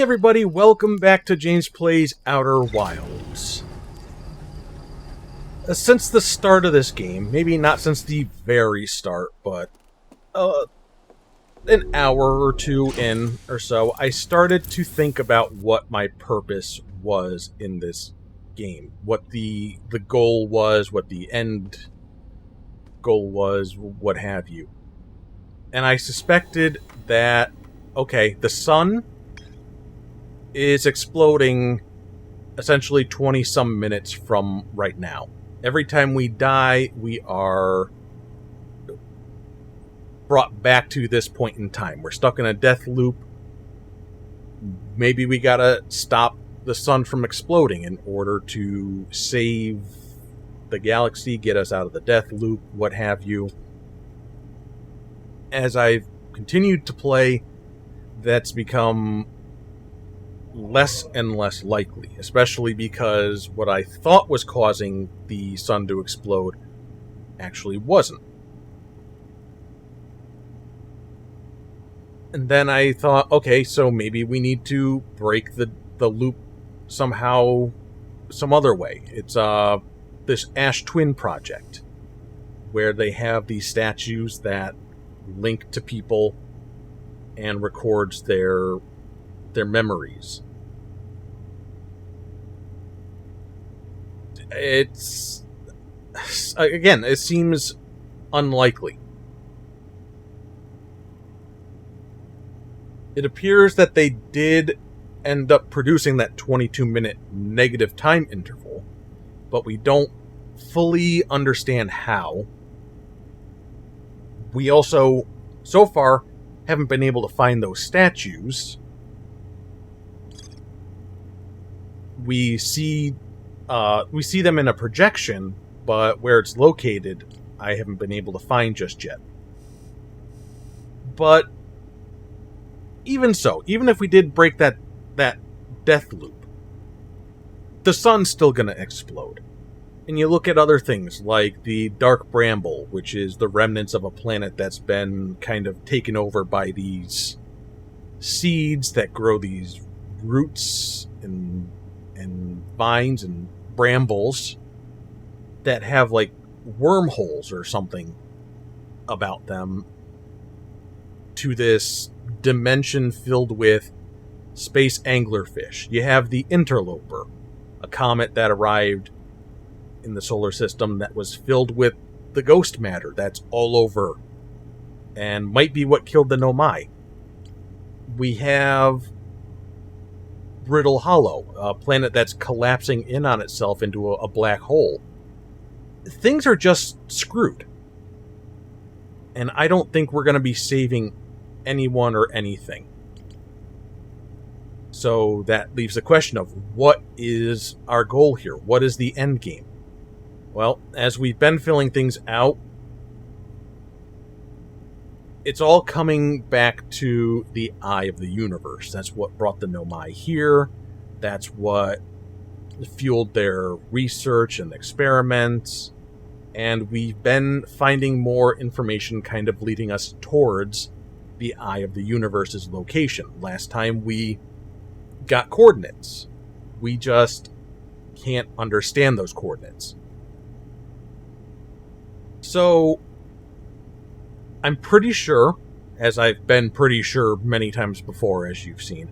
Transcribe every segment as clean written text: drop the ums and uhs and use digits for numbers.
Hey everybody, welcome back to James Plays Outer Wilds. Since the start of this game, maybe not since the very start, but an hour or two in or so, I started to think about what my purpose was in this game. What the goal was, what the end goal was, what have you. And I suspected that, okay, the sun is exploding essentially 20-some minutes from right now. Every time we die, we are brought back to this point in time. We're stuck in a death loop. Maybe we gotta stop the sun from exploding in order to save the galaxy, get us out of the death loop, what have you. As I've continued to play, that's become less and less likely, especially because what I thought was causing the sun to explode actually wasn't. And then I thought, okay, so maybe we need to break the loop somehow, some other way. It's this Ash Twin project, where they have these statues that link to people and records their memories. It's, again, it seems unlikely. It appears that they did end up producing that 22-minute negative time interval, but we don't fully understand how. We also, so far, haven't been able to find those statues. We see them in a projection, but where it's located, I haven't been able to find just yet. But even so, even if we did break that death loop, the sun's still going to explode. And you look at other things like the Dark Bramble, which is the remnants of a planet that's been kind of taken over by these seeds that grow these roots and vines and brambles that have like wormholes or something about them to this dimension filled with space anglerfish. You have the Interloper, a comet that arrived in the solar system that was filled with the ghost matter that's all over and might be what killed the Nomai. We have Brittle Hollow, a planet that's collapsing in on itself into a black hole. Things are just screwed. And I don't think we're going to be saving anyone or anything. So that leaves the question of what is our goal here? What is the end game? Well, as we've been filling things out, it's all coming back to the eye of the universe. That's what brought the Nomai here. That's what fueled their research and experiments. And we've been finding more information kind of leading us towards the eye of the universe's location. Last time we got coordinates. We just can't understand those coordinates. So I'm pretty sure, as I've been pretty sure many times before, as you've seen,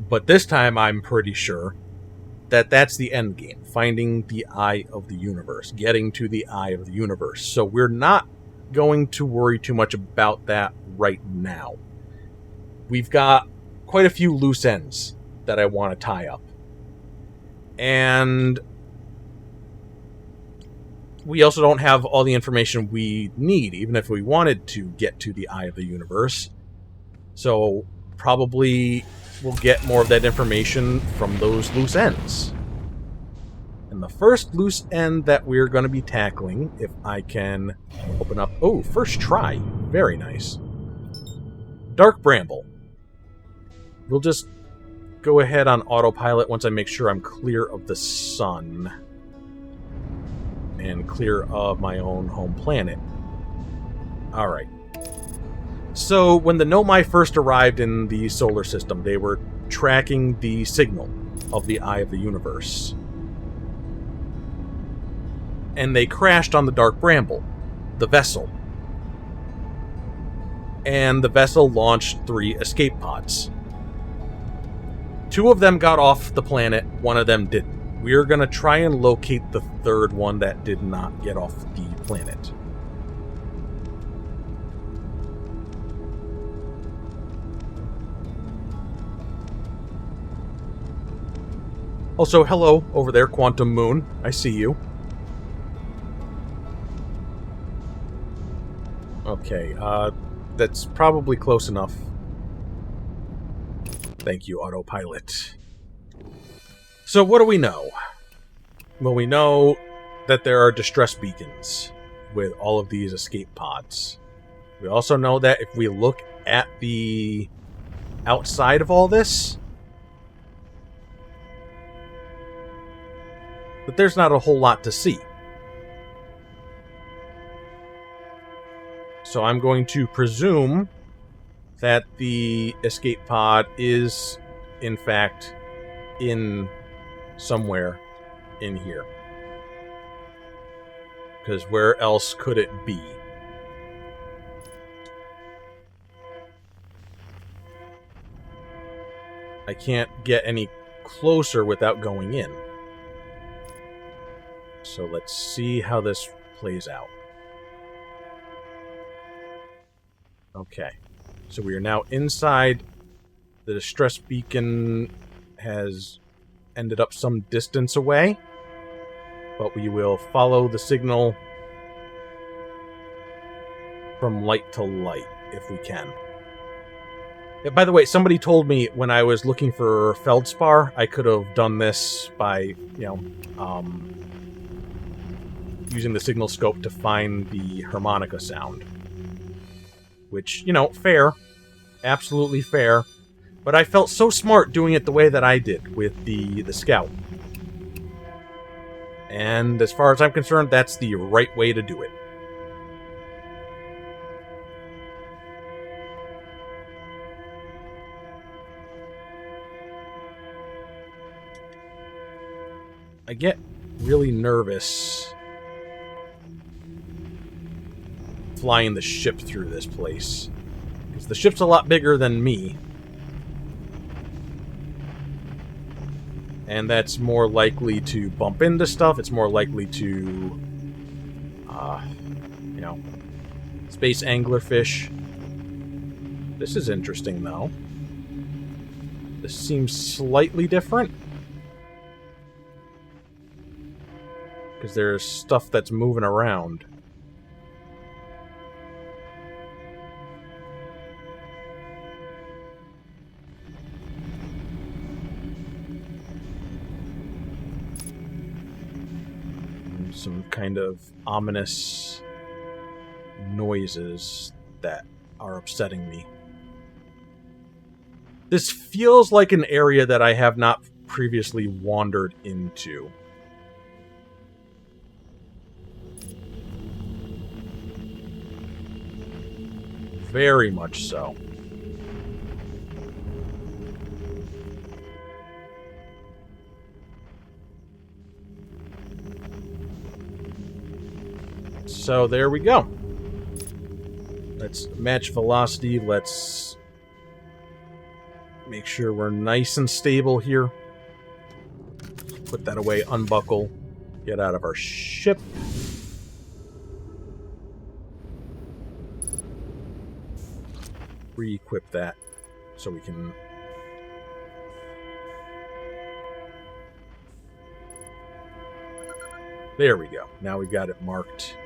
but this time I'm pretty sure that that's the end game, finding the eye of the universe, getting to the eye of the universe. So we're not going to worry too much about that right now. We've got quite a few loose ends that I want to tie up. And we also don't have all the information we need, even if we wanted to get to the eye of the universe. So probably we'll get more of that information from those loose ends. And the first loose end that we're going to be tackling, if I can open up... Oh, first try. Very nice. Dark Bramble. We'll just go ahead on autopilot once I make sure I'm clear of the sun. And clear of my own home planet. Alright. So, when the Nomai first arrived in the solar system, they were tracking the signal of the Eye of the Universe. And they crashed on the Dark Bramble, the vessel. And the vessel launched 3 escape pods. 2 of them got off the planet, 1 of them didn't. We're going to try and locate the 3rd one that did not get off the planet. Also, hello over there, Quantum Moon. I see you. Okay, that's probably close enough. Thank you, autopilot. So what do we know? Well, we know that there are distress beacons with all of these escape pods. We also know that if we look at the outside of all this, that there's not a whole lot to see. So I'm going to presume that the escape pod is, in fact, in somewhere in here. Because where else could it be? I can't get any closer without going in. So let's see how this plays out. Okay. So we are now inside. The distress beacon has ended up some distance away. But we will follow the signal from light to light, if we can. Yeah, by the way, somebody told me when I was looking for Feldspar, I could have done this by, using the signal scope to find the harmonica sound. Which, fair. Absolutely fair. But I felt so smart doing it the way that I did with the scout. And as far as I'm concerned, that's the right way to do it. I get really nervous flying the ship through this place. Because the ship's a lot bigger than me. And that's more likely to bump into stuff. It's more likely to, space anglerfish. This is interesting, though. This seems slightly different. Because there's stuff that's moving around. Some kind of ominous noises that are upsetting me. This feels like an area that I have not previously wandered into. Very much so. So there we go. Let's match velocity. Let's make sure we're nice and stable here. Put that away, unbuckle, get out of our ship. Re-equip that so we can... There we go. Now we've got it marked.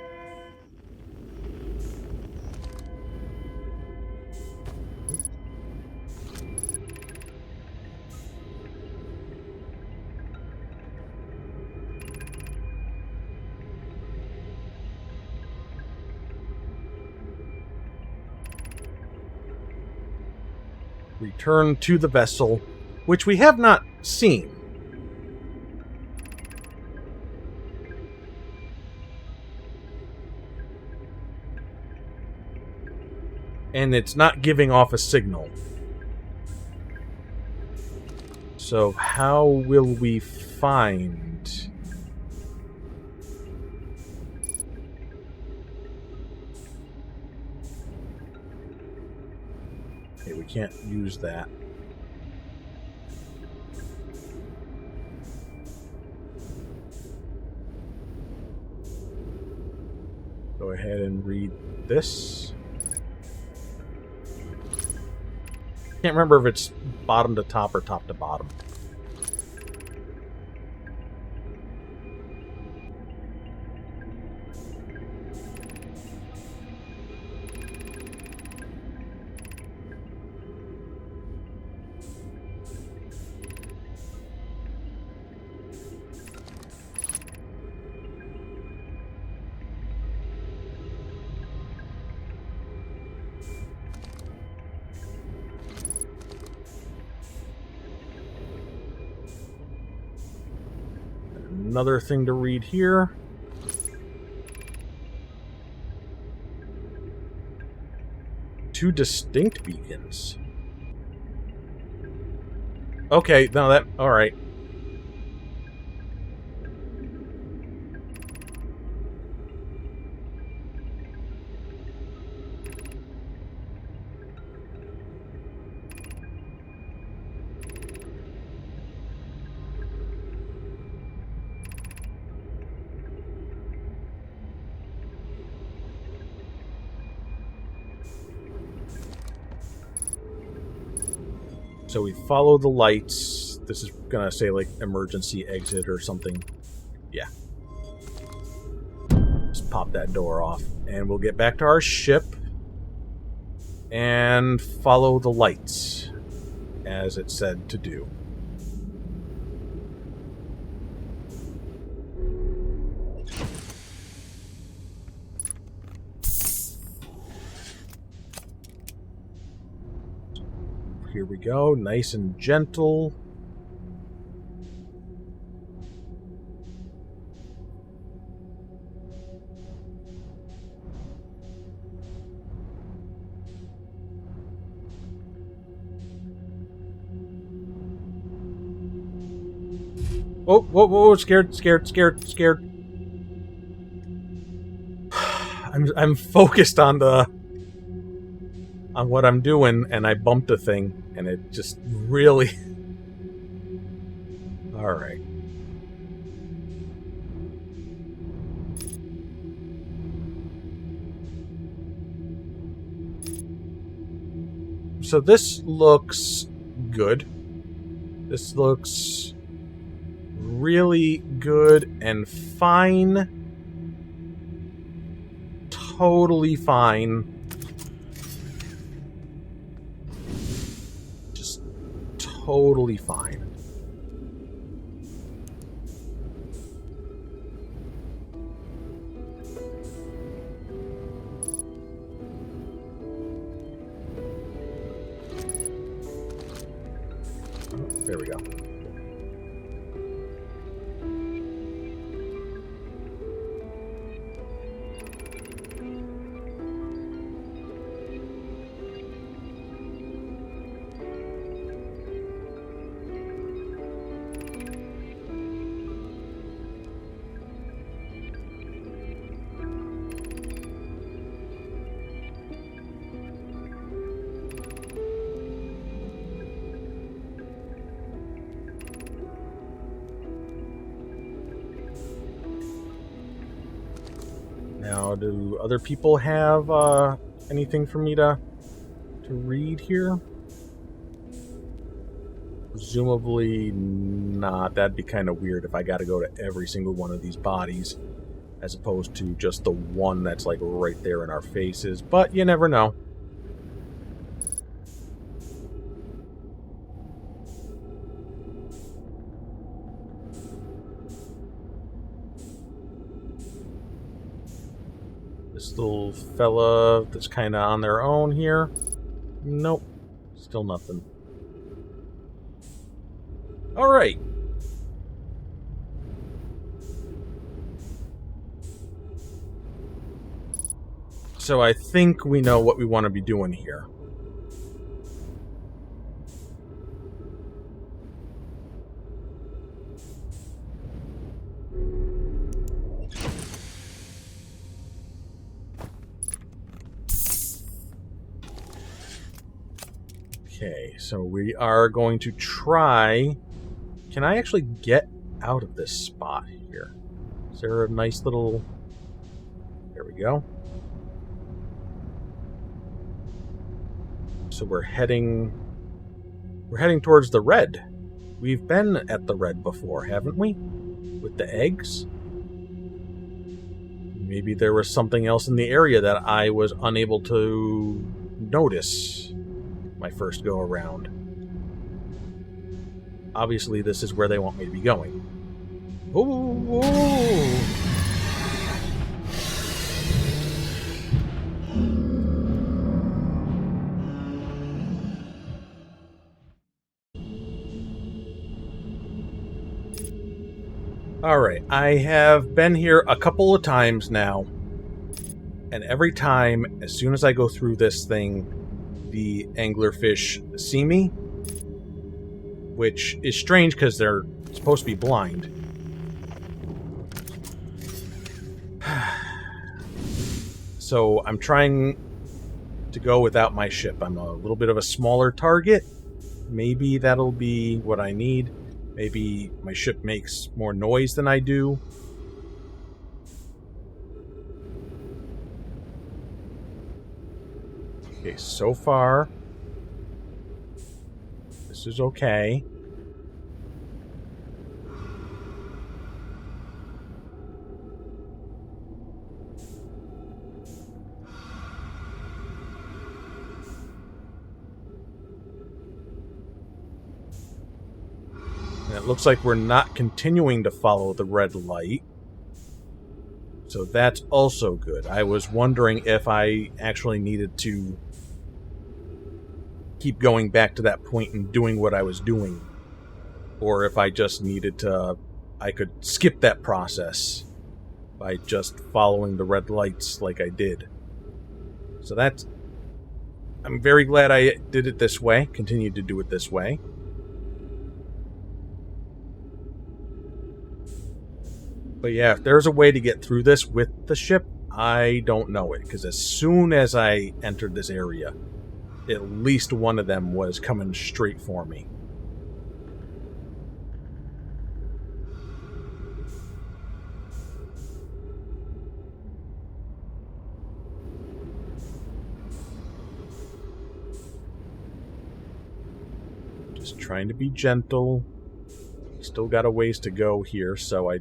Return to the vessel, which we have not seen. And it's not giving off a signal. So how will we find... Okay, we can't use that. Go ahead and read this. Can't remember if it's bottom to top or top to bottom. Another thing to read here. Two distinct beacons. Okay, no, that... Alright. So we follow the lights. This is gonna say, like, emergency exit or something. Yeah. Just pop that door off. And we'll get back to our ship. And follow the lights. As it said to do. Here we go, nice and gentle. Oh, whoa, whoa, scared. I'm focused on what I'm doing, and I bumped a thing, and it just really... Alright. So this looks good. This looks really good and fine. Totally fine. Totally fine. There we go. Now, do other people have anything for me to read here? Presumably not. That'd be kind of weird if I got to go to every single one of these bodies, as opposed to just the one that's like right there in our faces. But you never know. This little fella that's kind of on their own here. Nope. Still nothing. Alright. So I think we know what we want to be doing here. Okay, so we are going to try... Can I actually get out of this spot here? Is there a nice little... There we go. So we're heading towards the red. We've been at the red before, haven't we? With the eggs? Maybe there was something else in the area that I was unable to notice my first go around. Obviously, this is where they want me to be going. Ooh! Alright, I have been here a couple of times now, and every time, as soon as I go through this thing, the anglerfish see me, which is strange because they're supposed to be blind. So I'm trying to go without my ship. I'm a little bit of a smaller target. Maybe that'll be what I need. Maybe my ship makes more noise than I do. Okay, so far, this is okay. And it looks like we're not continuing to follow the red light. So that's also good. I was wondering if I actually needed to keep going back to that point and doing what I was doing. Or if I just needed to... I could skip that process by just following the red lights like I did. So that's... I'm very glad I did it this way. Continued to do it this way. But yeah, if there's a way to get through this with the ship, I don't know it. Because as soon as I entered this area, at least one of them was coming straight for me. Just trying to be gentle. Still got a ways to go here, so I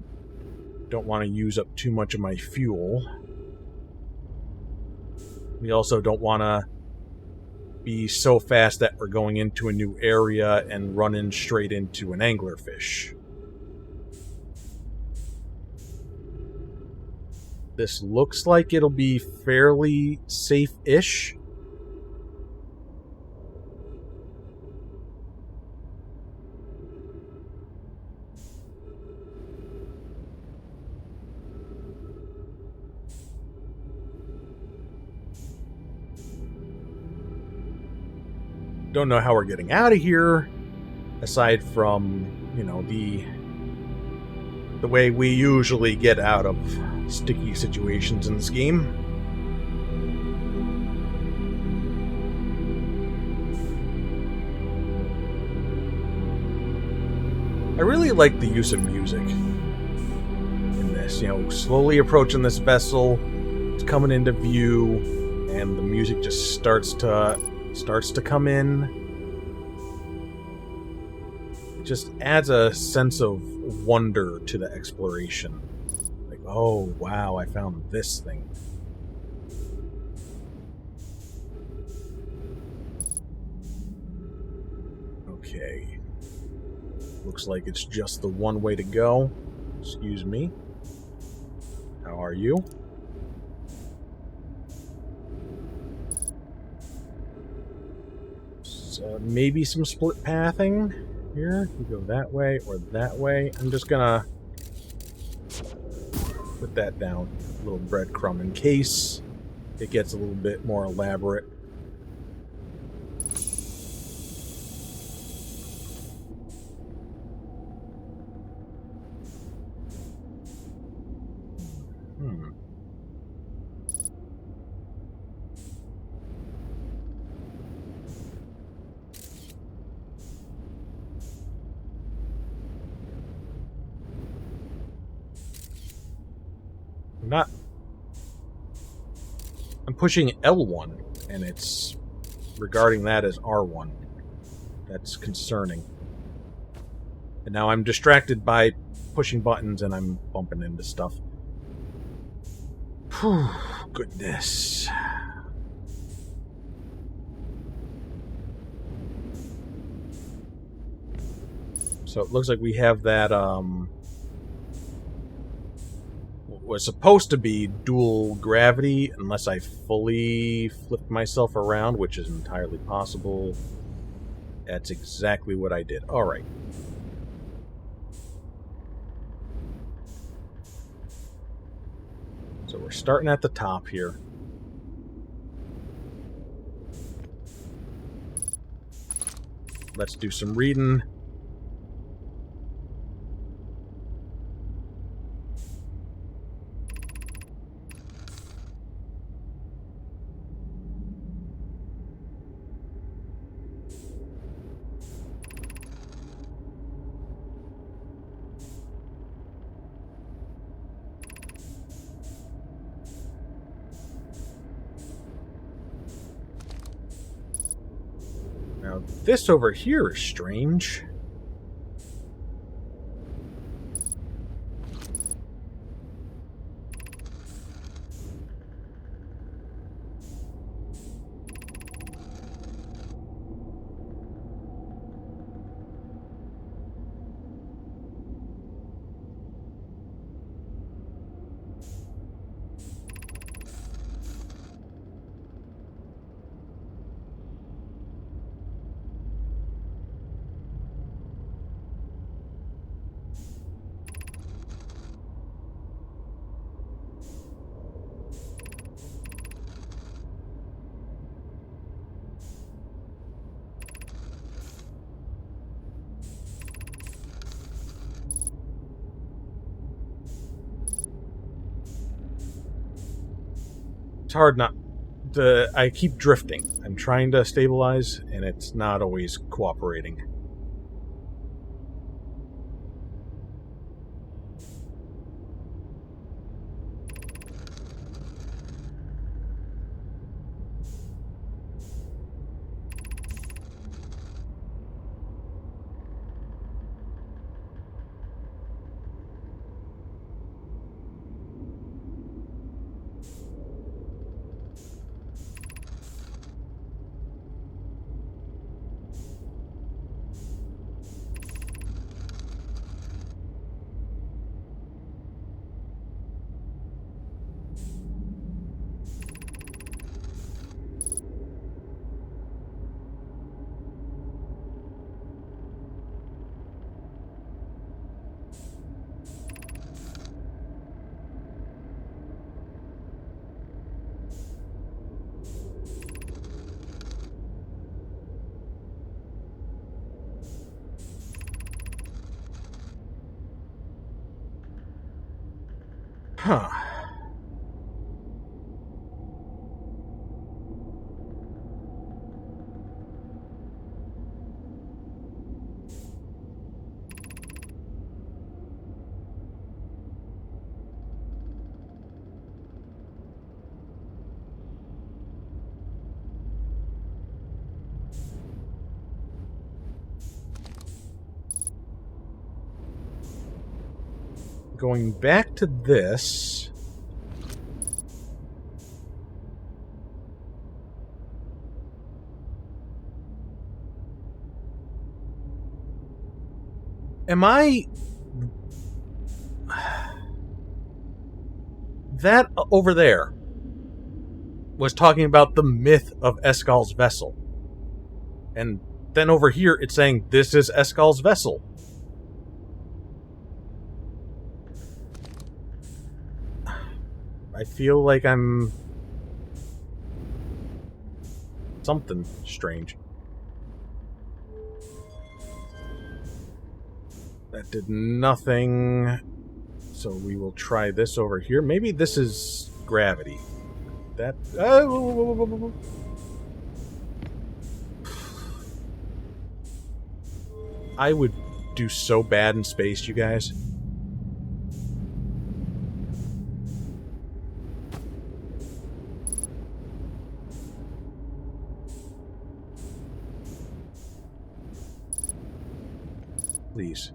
don't want to use up too much of my fuel. We also don't want to be so fast that we're going into a new area and running straight into an anglerfish. This looks like it'll be fairly safe-ish. Don't know how we're getting out of here, aside from, you know, the way we usually get out of sticky situations in this game. I really like the use of music in this, you know, slowly approaching this vessel, it's coming into view, and the music just starts to come in. It just adds a sense of wonder to the exploration. Like, oh, wow, I found this thing. Okay. Looks like it's just the one way to go. Excuse me. How are you? Maybe some split pathing here. You go that way or that way. I'm just gonna put that down, a little breadcrumb, in case it gets a little bit more elaborate. I'm pushing L1, and it's regarding that as R1. That's concerning. And now I'm distracted by pushing buttons, and I'm bumping into stuff. Whew, goodness. So it looks like we have that, was supposed to be dual gravity, unless I fully flipped myself around, which is entirely possible. That's exactly what I did. Alright. So we're starting at the top here. Let's do some reading. Now, this over here is strange. It's hard not... I keep drifting. I'm trying to stabilize, and it's not always cooperating. Huh. Going back to this... Am I... That over there was talking about the myth of Eskal's vessel. And then over here it's saying, this is Eskal's vessel. I feel like I'm... something strange. That did nothing. So we will try this over here. Maybe this is gravity. That... I would do so bad in space, you guys. these?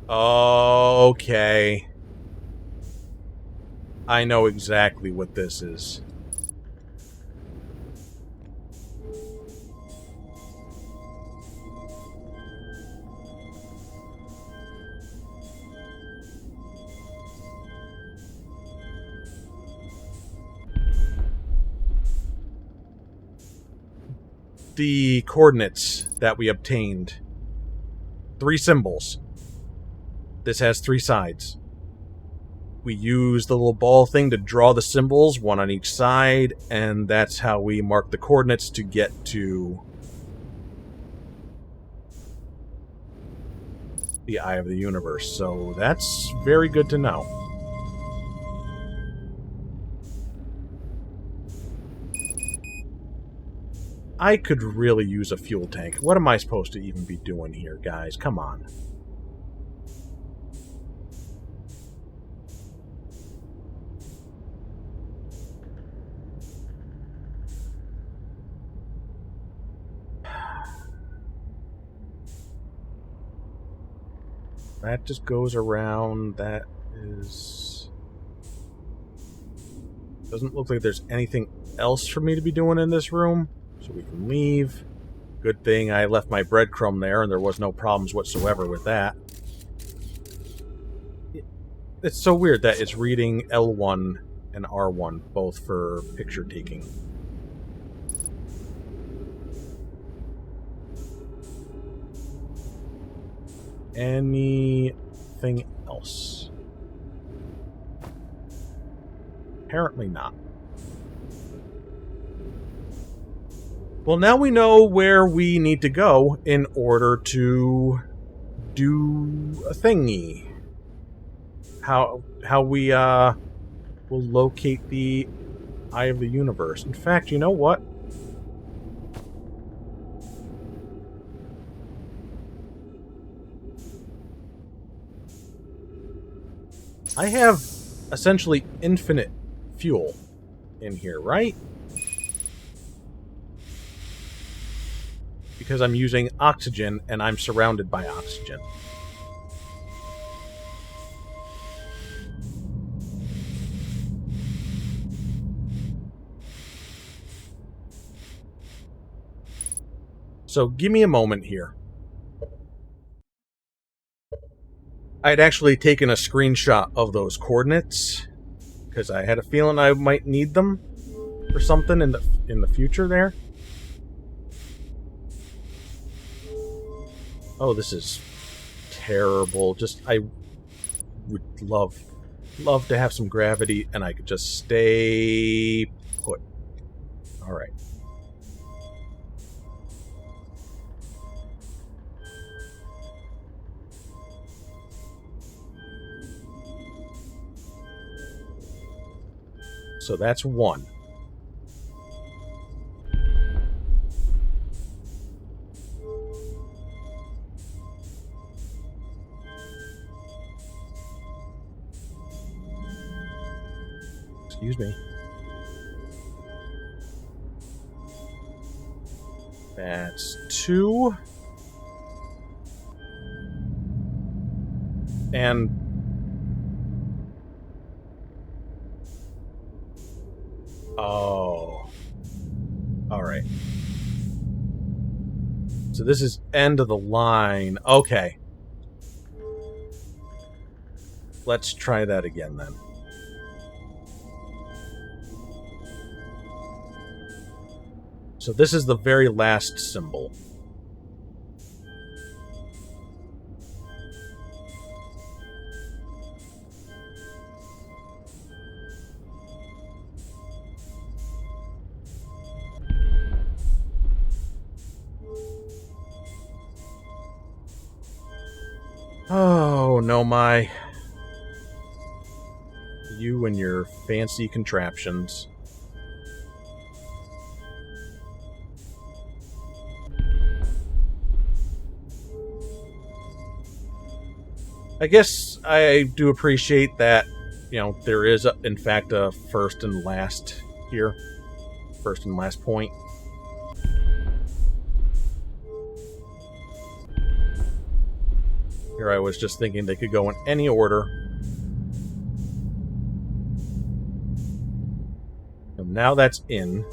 Okay. I know exactly what this is. The coordinates that we obtained. 3 symbols. This has 3 sides. We use the little ball thing to draw the symbols, 1 on each side, and that's how we mark the coordinates to get to the Eye of the Universe. So that's very good to know. I could really use a fuel tank. What am I supposed to even be doing here, guys? Come on. That just goes around. That is... Doesn't look like there's anything else for me to be doing in this room. So we can leave. Good thing I left my breadcrumb there and there was no problems whatsoever with that. It's so weird that it's reading L1 and R1 both for picture taking. Anything else? Apparently not. Well, now we know where we need to go in order to do a thingy. How we will locate the Eye of the Universe. In fact, you know what? I have essentially infinite fuel in here, right? Because I'm using oxygen and I'm surrounded by oxygen. So give me a moment here. I'd actually taken a screenshot of those coordinates because I had a feeling I might need them for something in the future there. Oh, this is terrible. Just I would love to have some gravity and I could just stay put. All right. So that's 1. Excuse me. That's 2. And oh. Alright. So this is end of the line. Okay. Let's try that again then. So this is the very last symbol. Oh, no, my. You and your fancy contraptions. I guess I do appreciate that you know, there is, in fact, a first and last here. First and last point. Here I was just thinking they could go in any order. And now that's in.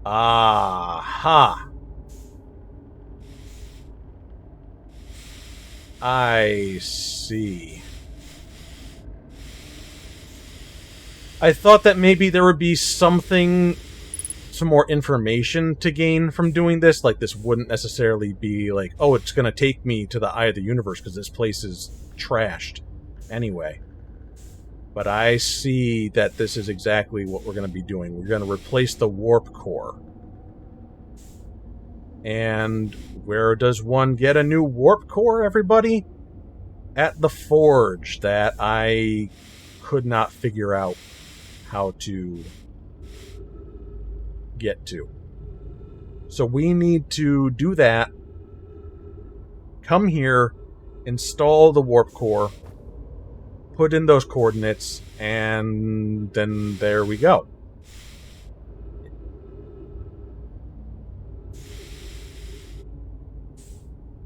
Aha! I see. I thought that maybe there would be something, some more information to gain from doing this. Like, this wouldn't necessarily be like, oh, it's going to take me to the Eye of the Universe because this place is trashed anyway. But I see that this is exactly what we're going to be doing. We're going to replace the warp core. And where does one get a new warp core, everybody? At the forge that I could not figure out how to get to. So we need to do that. Come here, install the warp core, put in those coordinates, and then there we go.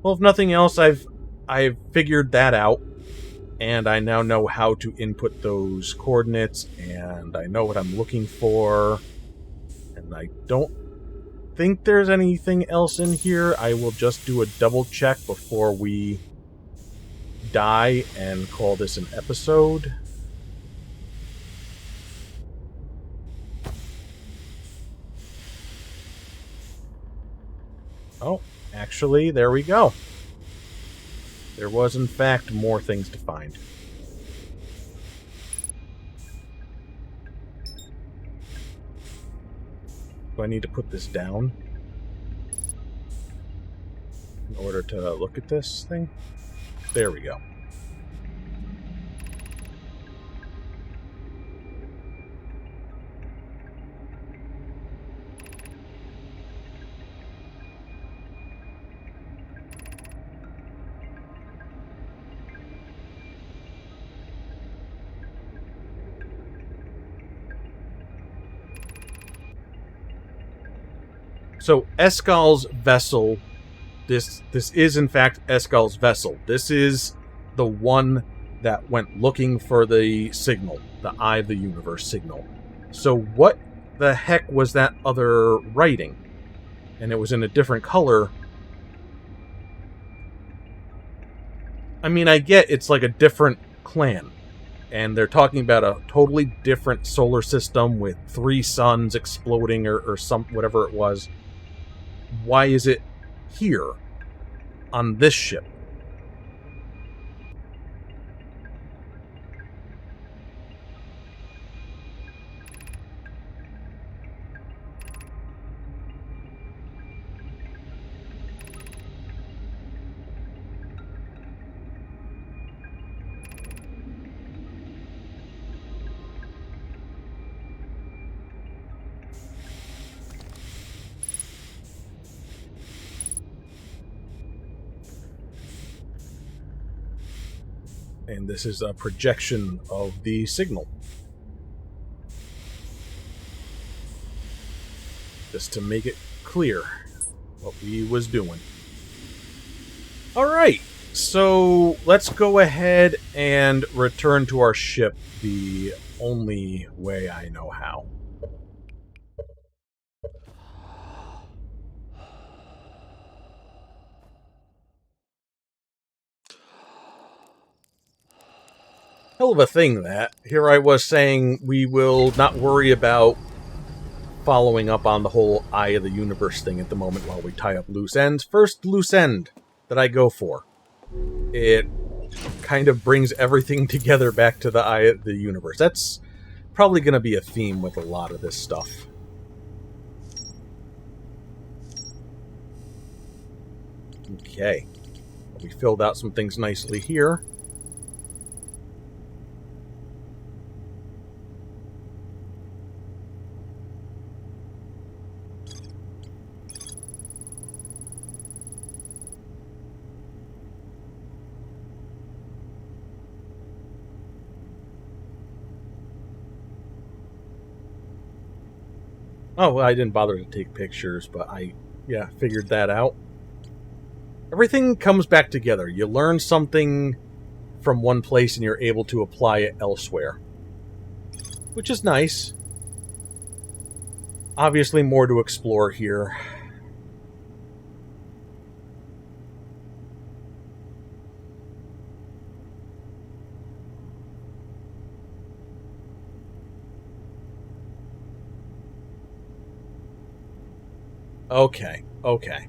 Well, if nothing else, I've figured that out, and I now know how to input those coordinates, and I know what I'm looking for, and I don't think there's anything else in here. I will just do a double check before we die and call this an episode. Oh, actually, there we go. There was, in fact, more things to find. Do I need to put this down in order to look at this thing? There we go. So Eskal's vessel, this is in fact Eskal's vessel. This is the one that went looking for the signal, the Eye of the Universe signal. So what the heck was that other writing? And it was in a different color. I mean, I get it's like a different clan. And they're talking about a totally different solar system with 3 suns exploding or some whatever it was. Why is it here on this ship? And this is a projection of the signal. Just to make it clear what we was doing. Alright, so let's go ahead and return to our ship the only way I know how. Hell of a thing, that. Here I was saying we will not worry about following up on the whole Eye of the Universe thing at the moment while we tie up loose ends. First loose end that I go for. It kind of brings everything together back to the Eye of the Universe. probably going to be a theme with a lot of this stuff. Okay. We filled out some things nicely here. Oh, well, I didn't bother to take pictures, but yeah, figured that out. Everything comes back together. You learn something from one place and you're able to apply it elsewhere, which is nice. Obviously, more to explore here. Okay.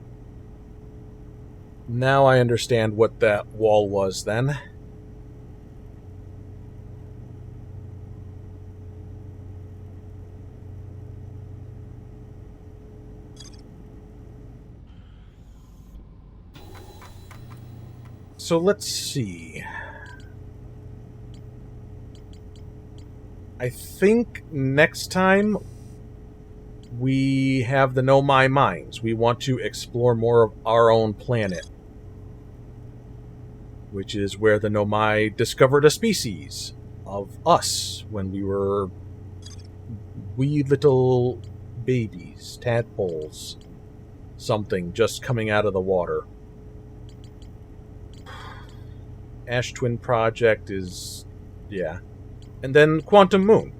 Now I understand what that wall was then. So let's see. I think next time we have the Nomai Mines. We want to explore more of our own planet, which is where the Nomai discovered a species of us when we were wee little babies, tadpoles, something just coming out of the water. Ash Twin Project is, yeah. And then Quantum Moon.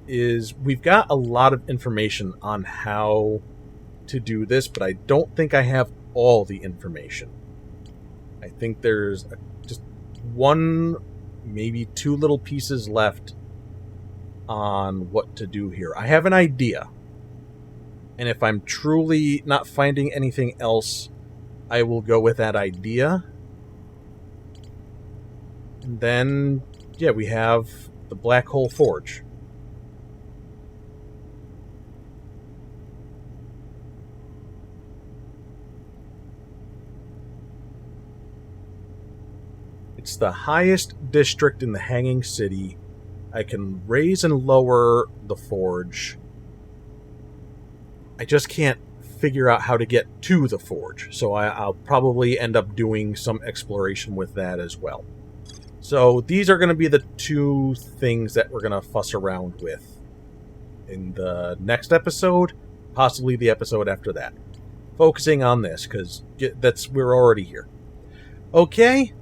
We've got a lot of information on how to do this, but I don't think I have all the information. I think there's just one, maybe two little pieces left on what to do here. I have an idea. And if I'm truly not finding anything else, I will go with that idea. And then, yeah, we have the Black Hole Forge. It's the highest district in the Hanging City. I can raise and lower the forge. I just can't figure out how to get to the forge, so I'll probably end up doing some exploration with that as well. So these are going to be the two things that we're going to fuss around with in the next episode, possibly the episode after that. Focusing on this, because we're already here. Okay.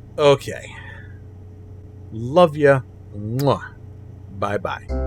Love ya. Mwah. Bye-bye.